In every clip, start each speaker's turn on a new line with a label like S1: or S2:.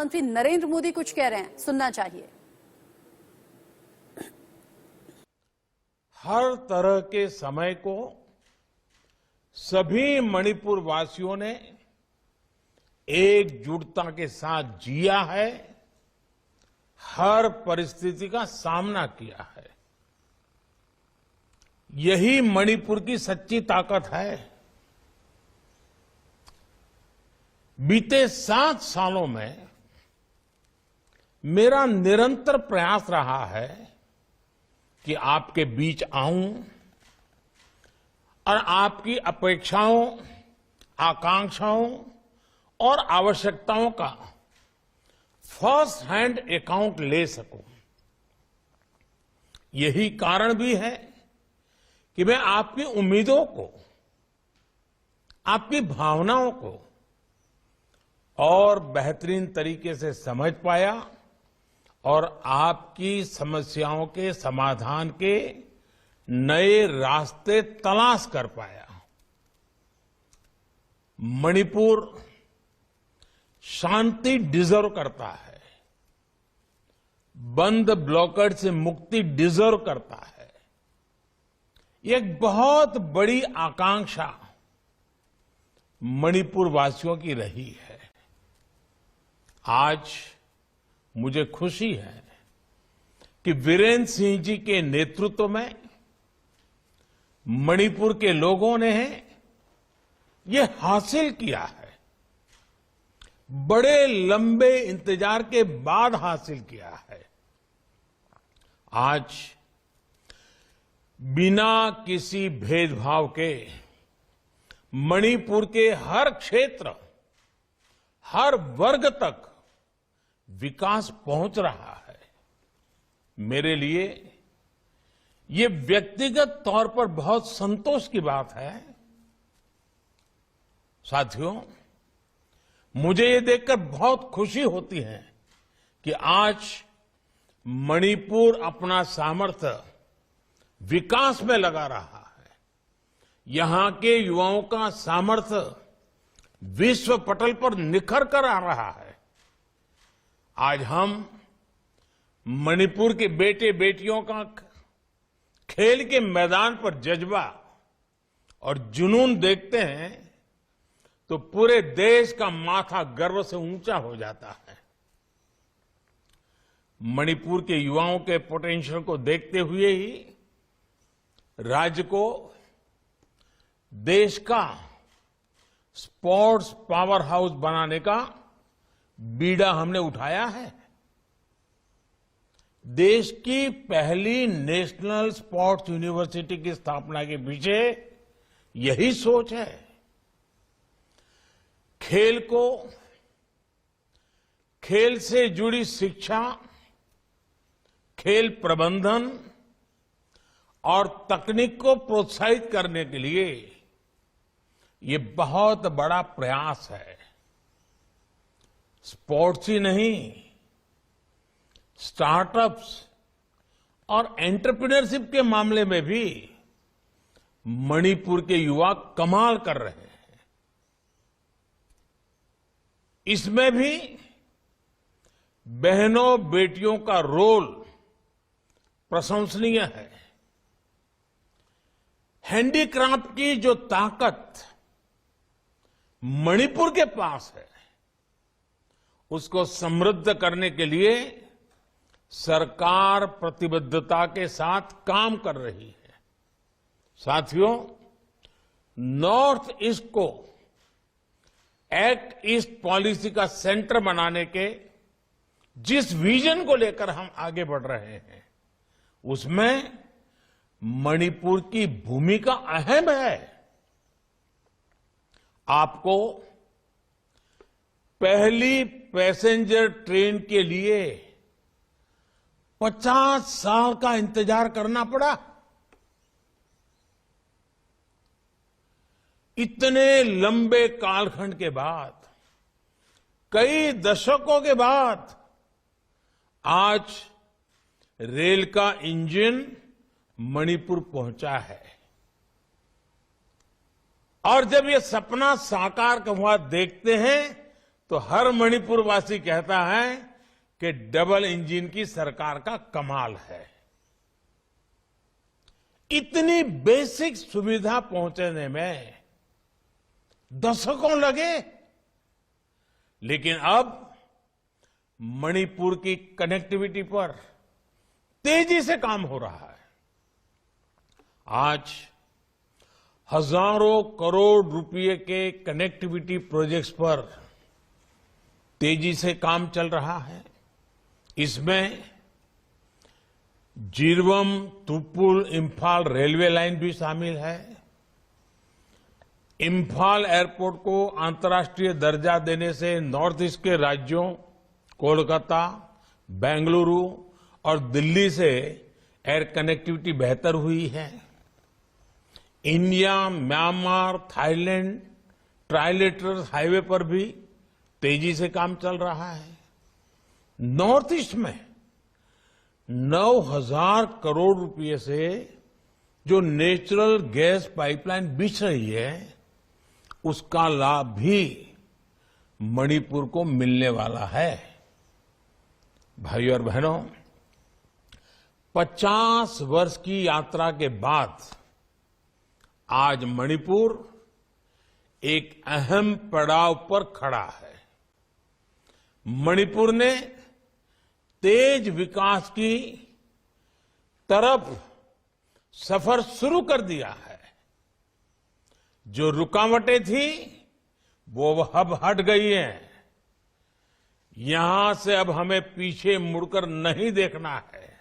S1: प्रधानमंत्री नरेंद्र मोदी कुछ कह रहे हैं, सुनना चाहिए।
S2: हर तरह के समय को सभी मणिपुर वासियों ने एकजुटता के साथ जिया है, हर परिस्थिति का सामना किया है। यही मणिपुर की सच्ची ताकत है। बीते 7 सालों में मेरा निरंतर प्रयास रहा है कि आपके बीच आऊं और आपकी अपेक्षाओं, आकांक्षाओं और आवश्यकताओं का फर्स्ट हैंड अकाउंट ले सकूं। यही कारण भी है कि मैं आपकी उम्मीदों को, आपकी भावनाओं को और बेहतरीन तरीके से समझ पाया और आपकी समस्याओं के समाधान के नए रास्ते तलाश कर पाया। मणिपुर शांति डिजर्व करता है, बंद ब्लॉकेड से मुक्ति डिजर्व करता है। ये एक बहुत बड़ी आकांक्षा मणिपुर वासियों की रही है। आज मुझे खुशी है कि वीरेंद्र सिंह जी के नेतृत्व में मणिपुर के लोगों ने ये हासिल किया है। बड़े लंबे इंतजार के बाद हासिल किया है। आज बिना किसी भेदभाव के मणिपुर के हर क्षेत्र, हर वर्ग तक विकास पहुंच रहा है। मेरे लिए ये व्यक्तिगत तौर पर बहुत संतोष की बात है। साथियों, मुझे ये देखकर बहुत खुशी होती है कि आज मणिपुर अपना सामर्थ्य विकास में लगा रहा है। यहां के युवाओं का सामर्थ्य विश्व पटल पर निखर कर आ रहा है। आज हम मणिपुर के बेटे बेटियों का खेल के मैदान पर जज्बा और जुनून देखते हैं तो पूरे देश का माथा गर्व से ऊंचा हो जाता है। मणिपुर के युवाओं के पोटेंशियल को देखते हुए ही राज्य को देश का स्पोर्ट्स पावर हाउस बनाने का बीड़ा हमने उठाया है। देश की पहली नेशनल स्पोर्ट्स यूनिवर्सिटी की स्थापना के पीछे यही सोच है। खेल को, खेल से जुड़ी शिक्षा, खेल प्रबंधन और तकनीक को प्रोत्साहित करने के लिए ये बहुत बड़ा प्रयास है। स्पोर्ट्स ही नहीं, स्टार्टअप्स और एंटरप्रेन्योरशिप के मामले में भी मणिपुर के युवा कमाल कर रहे हैं। इसमें भी बहनों बेटियों का रोल प्रशंसनीय है। हैंडीक्राफ्ट की जो ताकत मणिपुर के पास है, उसको समृद्ध करने के लिए सरकार प्रतिबद्धता के साथ काम कर रही है। साथियों, नॉर्थ ईस्ट को एक्ट ईस्ट पॉलिसी का सेंटर बनाने के जिस विजन को लेकर हम आगे बढ़ रहे हैं, उसमें मणिपुर की भूमिका अहम है। आपको पहली पैसेंजर ट्रेन के लिए 50 साल का इंतजार करना पड़ा। इतने लंबे कालखंड के बाद, कई दशकों के बाद आज रेल का इंजन मणिपुर पहुंचा है। और जब ये सपना साकार हुआ देखते हैं तो हर मणिपुर वासी कहता है कि डबल इंजन की सरकार का कमाल है। इतनी बेसिक सुविधा पहुंचने में दशकों लगे, लेकिन अब मणिपुर की कनेक्टिविटी पर तेजी से काम हो रहा है। आज हजारों करोड़ रुपए के कनेक्टिविटी प्रोजेक्ट्स पर तेजी से काम चल रहा है। इसमें जिरवम तुपुल इंफाल रेलवे लाइन भी शामिल है। इंफाल एयरपोर्ट को अंतर्राष्ट्रीय दर्जा देने से नॉर्थ ईस्ट के राज्यों कोलकाता, बेंगलुरु और दिल्ली से एयर कनेक्टिविटी बेहतर हुई है। India, Myanmar, Thailand trilateral highway पर भी तेजी से काम चल रहा है। नॉर्थ ईस्ट में 9,000 करोड़ रुपए से जो नेचुरल गैस पाइपलाइन बिछ रही है, उसका लाभ भी मणिपुर को मिलने वाला है। भाइयों और बहनों, 50 वर्ष की यात्रा के बाद आज मणिपुर एक अहम पड़ाव पर खड़ा है। मणिपुर ने तेज विकास की तरफ सफर शुरू कर दिया है। जो रुकावटें थी वो अब हट गई हैं। यहां से अब हमें पीछे मुड़कर नहीं देखना है।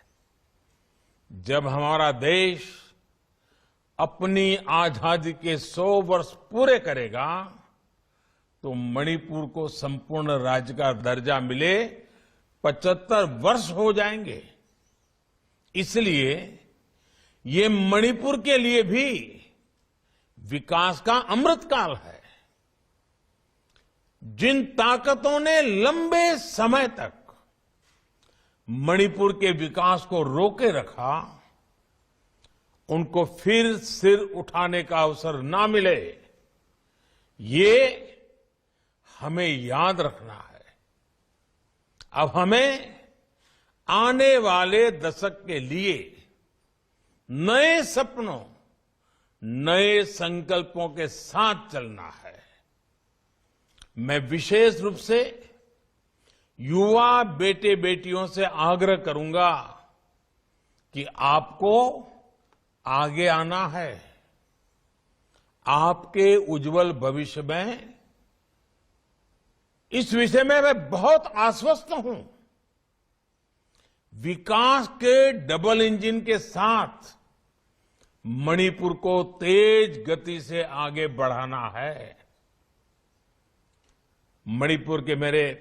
S2: जब हमारा देश अपनी आजादी के 100 वर्ष पूरे करेगा तो मणिपुर को संपूर्ण राज्य का दर्जा मिले 75 वर्ष हो जाएंगे। इसलिए ये मणिपुर के लिए भी विकास का अमृतकाल है। जिन ताकतों ने लंबे समय तक मणिपुर के विकास को रोके रखा, उनको फिर सिर उठाने का अवसर ना मिले, ये हमें याद रखना है। अब हमें आने वाले दशक के लिए नए सपनों, नए संकल्पों के साथ चलना है। मैं विशेष रूप से युवा बेटे बेटियों से आग्रह करूंगा कि आपको आगे आना है। आपके उज्जवल भविष्य में इस विषय में मैं बहुत आश्वस्त हूं। विकास के डबल इंजन के साथ मणिपुर को तेज गति से आगे बढ़ाना है। मणिपुर के मेरे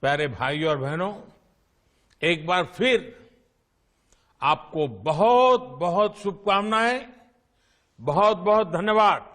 S2: प्यारे भाइयों और बहनों, एक बार फिर आपको बहुत बहुत शुभकामनाएं, बहुत बहुत धन्यवाद।